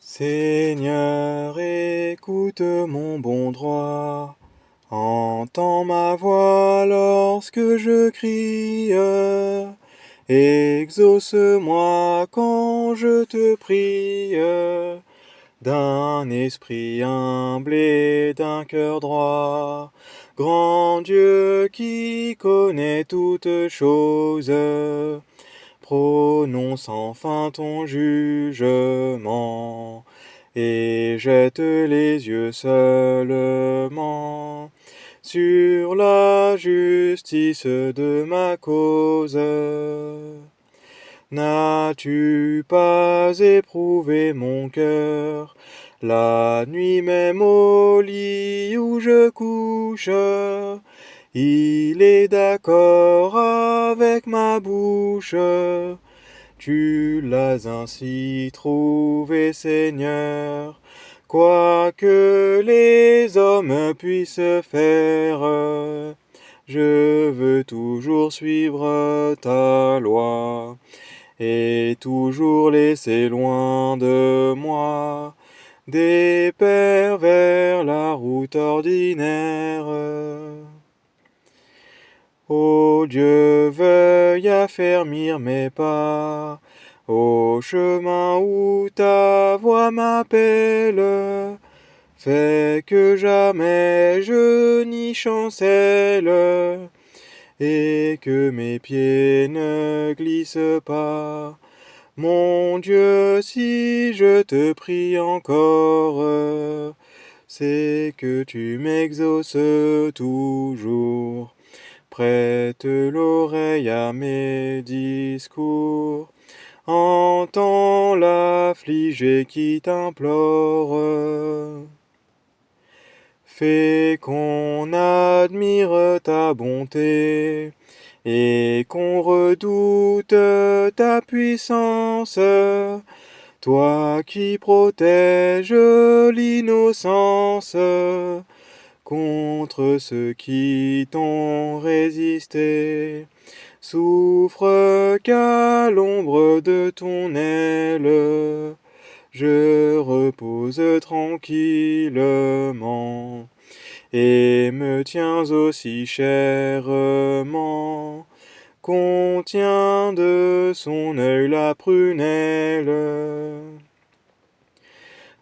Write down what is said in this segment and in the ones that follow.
Seigneur, écoute mon bon droit, entends ma voix lorsque je crie, exauce-moi quand je te prie, d'un esprit humble et d'un cœur droit, grand Dieu qui connaît toutes choses, prononce enfin ton jugement, et jette les yeux seulement sur la justice de ma cause. N'as-tu pas éprouvé mon cœur, la nuit même au lit où je couche? Il est d'accord avec ma bouche. Tu l'as ainsi trouvé, Seigneur, quoi que les hommes puissent faire. Je veux toujours suivre ta loi et toujours laisser loin de moi des pervers la route ordinaire. Ô Dieu, veuille affermir mes pas, au chemin où ta voix m'appelle, fais que jamais je n'y chancelle, et que mes pieds ne glissent pas. Mon Dieu, si je te prie encore, c'est que tu m'exauces toujours. Prête l'oreille à mes discours, entends l'affligé qui t'implore. Fais qu'on admire ta bonté et qu'on redoute ta puissance, toi qui protèges l'innocence contre ceux qui t'ont résisté. Souffre qu'à l'ombre de ton aile, je repose tranquillement, et me tiens aussi chèrement qu'on tient de son œil la prunelle.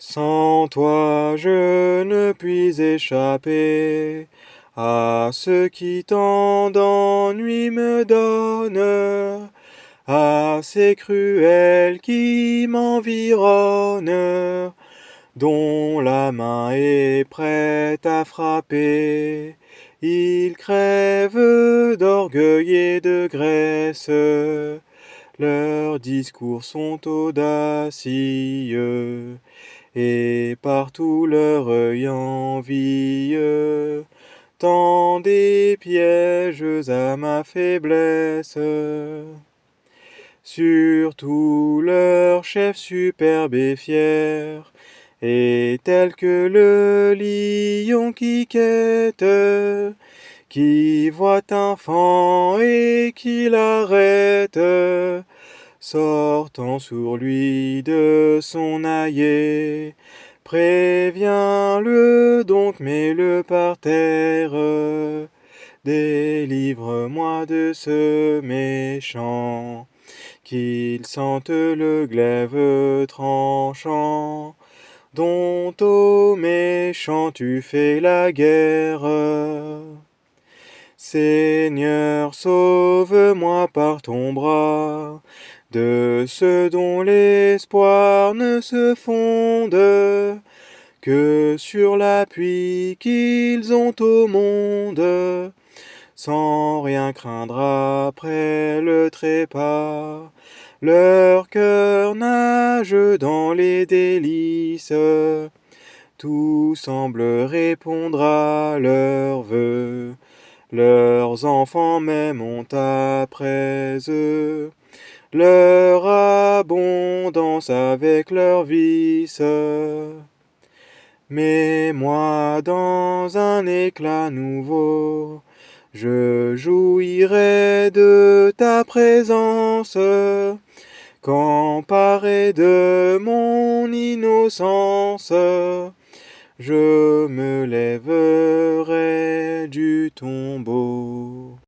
Sans toi je ne puis échapper à ce qui tant d'ennui me donne, à ces cruels qui m'environnent, dont la main est prête à frapper. Ils crèvent d'orgueil et de graisse, leurs discours sont audacieux, et partout leur œil envieux tend des pièges à ma faiblesse. Surtout leur chef superbe et fier est tel que le lion qui quête, qui voit un faon et qui l'arrête, sortant sur lui de son haillé. Préviens-le donc, mets-le par terre. Délivre-moi de ce méchant, qu'il sente le glaive tranchant, dont aux méchants tu fais la guerre. Seigneur, sauve-moi par ton bras, de ceux dont l'espoir ne se fonde que sur l'appui qu'ils ont au monde, sans rien craindre après le trépas. Leur cœur nage dans les délices, tout semble répondre à leurs vœux. Leurs enfants même ont après eux leur abondance avec leurs vices. Mais moi dans un éclat nouveau, je jouirai de ta présence, qu'emparé de mon innocence, je me lève